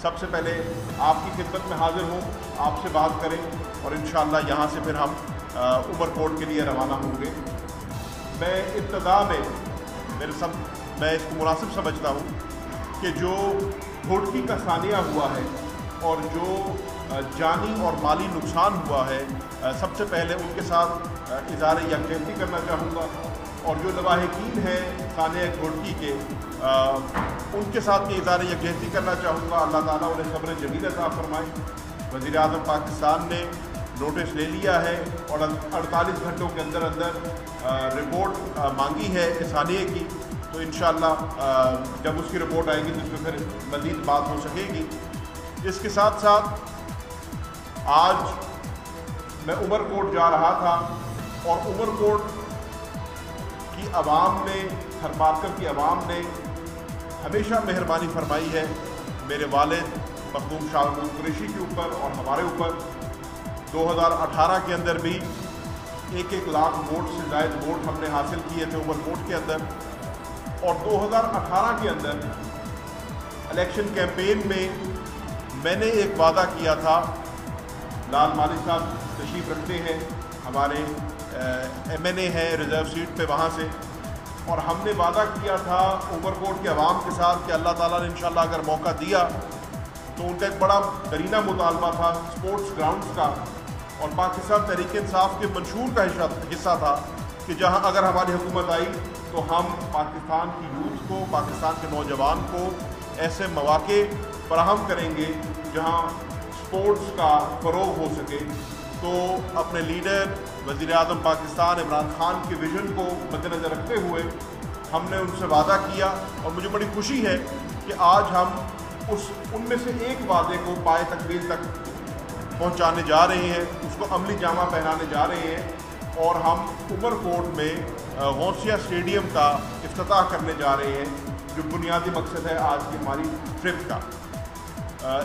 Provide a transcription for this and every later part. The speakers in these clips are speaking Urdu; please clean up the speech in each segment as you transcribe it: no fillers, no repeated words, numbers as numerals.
سب سے پہلے آپ کی خدمت میں حاضر ہوں، آپ سے بات کریں اور انشاءاللہ یہاں سے پھر ہم عمر کوٹ کے لیے روانہ ہوں گے۔ میں ابتدا میں میں اس کو مناسب سمجھتا ہوں کہ جو گھوٹکی کا سانحہ ہوا ہے اور جو جانی اور مالی نقصان ہوا ہے، سب سے پہلے ان کے ساتھ اظہار یکجہتی کرنا چاہوں گا، اور جو لواحقین ہیں سانحہ گھوٹکی کے ان کے ساتھ بھی اظہار یکجہتی کرنا چاہوں گا۔ اللہ تعالیٰ انہیں صبر جمیل عطا فرمائے۔ وزیر اعظم پاکستان نے نوٹس لے لیا ہے اور 48 گھنٹوں کے اندر رپورٹ مانگی ہے اس سانحے کی، تو انشاءاللہ جب اس کی رپورٹ آئے گی تو اس میں پھر مزید بات ہو سکے گی۔ اس کے ساتھ ساتھ آج میں عمر کوٹ جا رہا تھا اور عمر کوٹ کی عوام نے، تھرمارکر کی عوام نے ہمیشہ مہربانی فرمائی ہے میرے والد مخدوم شاہ محمود قریشی کے اوپر اور ہمارے اوپر۔ 2018 کے اندر بھی 1 لاکھ ووٹ سے زائد ووٹ ہم نے حاصل کیے تھے عمر کوٹ کے اندر، اور 2018 کے اندر الیکشن کیمپین میں میں نے ایک وعدہ کیا تھا، لال مالی صاحب تشریف رکھتے ہیں، ہمارے ایم این اے ہیں ریزرو سیٹ پہ وہاں سے، اور ہم نے وعدہ کیا تھا عمر کوٹ کے عوام کے ساتھ کہ اللہ تعالیٰ نے انشاءاللہ اگر موقع دیا تو ان کا ایک بڑا درینہ مطالبہ تھا سپورٹس گراؤنڈز کا، اور پاکستان تحریک انصاف کے منشور کا حصہ تھا کہ جہاں اگر ہماری حکومت آئی تو ہم پاکستان کی یوتھ کو، پاکستان کے نوجوان کو ایسے مواقع فراہم کریں گے جہاں سپورٹس کا فروغ ہو سکے۔ تو اپنے لیڈر وزیر اعظم پاکستان عمران خان کے ویژن کو مد نظر رکھتے ہوئے ہم نے ان سے وعدہ کیا، اور مجھے بڑی خوشی ہے کہ آج ہم ان میں سے ایک وعدے کو پائے تکمیل تک پہنچانے جا رہے ہیں، اس کو عملی جامہ پہنانے جا رہے ہیں، اور ہم عمر کوٹ میں غوثیہ اسٹیڈیم کا افتتاح کرنے جا رہے ہیں، جو بنیادی مقصد ہے آج کی ہماری ٹرپ کا۔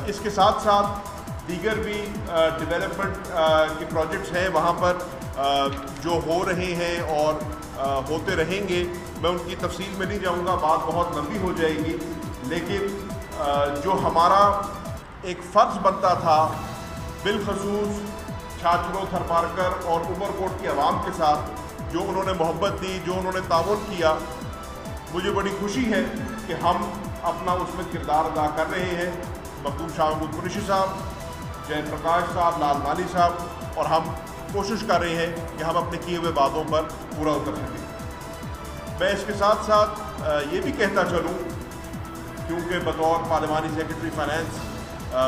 اس کے ساتھ ساتھ دیگر بھی ڈیولپمنٹ کے پروجیکٹس ہیں وہاں پر جو ہو رہے ہیں اور ہوتے رہیں گے، میں ان کی تفصیل میں نہیں جاؤں گا، بات بہت لمبی ہو جائے گی، لیکن جو ہمارا ایک فرض بنتا تھا بالخصوص چھاچروں، تھرمارکر اور عمر کوٹ کی عوام کے ساتھ، جو انہوں نے محبت دی، جو انہوں نے تعاون کیا، مجھے بڑی خوشی ہے کہ ہم اپنا اس میں کردار ادا کر رہے ہیں۔ مخدوم شاہ محمود قریشی صاحب، جے پرکاش صاحب، لال مالی صاحب، اور ہم کوشش کر رہے ہیں کہ ہم اپنے کیے ہوئے وعدوں پر پورا اتر سکیں۔ میں اس کے ساتھ ساتھ یہ بھی کہتا چلوں، کیونکہ بطور پارلیمانی سیکرٹری فائنانس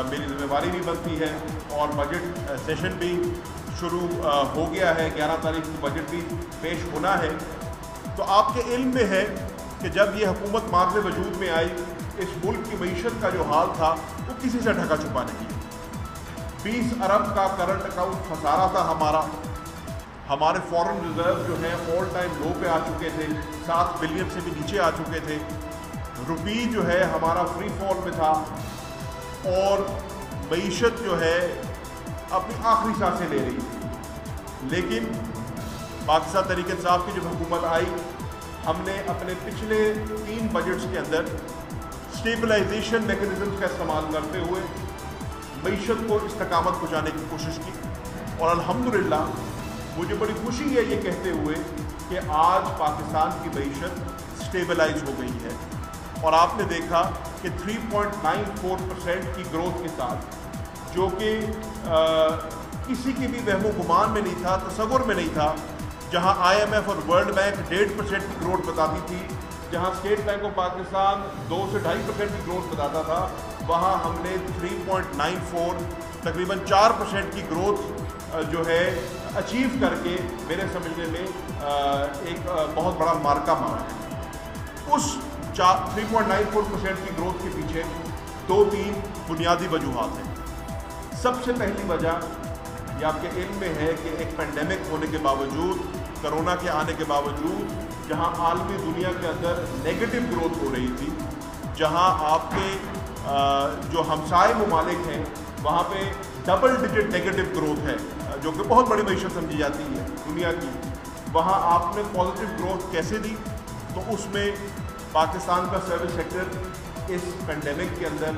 میری ذمہ داری بھی بنتی ہے، اور بجٹ سیشن بھی شروع ہو گیا ہے، 11 تاریخ کو بجٹ بھی پیش ہونا ہے، تو آپ کے علم میں ہے کہ جب یہ حکومت ماض وجود میں آئی، اس ملک کی معیشت کا جو حال تھا وہ کسی سے ڈھکا چھپا نہیں ہے۔ 20 ارب کا کرنٹ اکاؤنٹ خسارہ تھا ہمارے فورن ریزرو جو ہیں آل ٹائم لو پہ آ چکے تھے، 7 بلین سے بھی نیچے آ چکے تھے، روپی جو ہے ہمارا فری فال میں تھا، اور معیشت جو ہے اپنی آخری سانسیں لے رہی تھی۔ لیکن پاکستان تحریک انصاف کی جب حکومت آئی، ہم نے اپنے پچھلے 3 بجٹس کے اندر اسٹیبلائزیشن میکنزمز کا استعمال کرتے ہوئے معیشت کو استقامت پہنچانے کی کوشش کی، اور الحمدللہ مجھے بڑی خوشی ہے یہ کہتے ہوئے کہ آج پاکستان کی معیشت اسٹیبلائز ہو گئی ہے، اور آپ نے دیکھا کہ 3.94% کی گروتھ کے ساتھ، جو کہ کسی کی بھی وہم و گمان میں نہیں تھا، تصور میں نہیں تھا، جہاں IMF اور ورلڈ بینک 1.5% کی گروتھ بتاتی تھی، جہاں اسٹیٹ بینک آف پاکستان 2 سے 2.5% کی گروتھ بتاتا تھا، وہاں ہم نے 3.94 تقریباً 4% کی گروتھ جو ہے اچیو کر کے میرے سمجھنے میں ایک بہت بڑا مارکہ مارا ہے۔ اس 3.94% کی گروتھ کے پیچھے 2-3 بنیادی وجوہات ہیں۔ سب سے پہلی وجہ یہ آپ کے علم میں ہے کہ ایک پینڈیمک ہونے کے باوجود، کرونا کے آنے کے باوجود، جہاں عالمی دنیا کے اندر نیگیٹو گروتھ ہو رہی تھی، جہاں آپ کے جو ہمسائے ممالک ہیں وہاں پہ ڈبل ڈجٹ نیگیٹو گروتھ ہے، جو کہ بہت بڑی معیشت سمجھی جاتی ہے دنیا کی، وہاں آپ نے پازیٹیو گروتھ کیسے دی؟ تو اس میں پاکستان کا سروس سیکٹر اس پینڈیمک کے اندر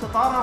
17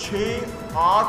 6, 8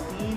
3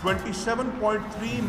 27.3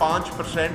5%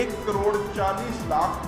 1,40,00,000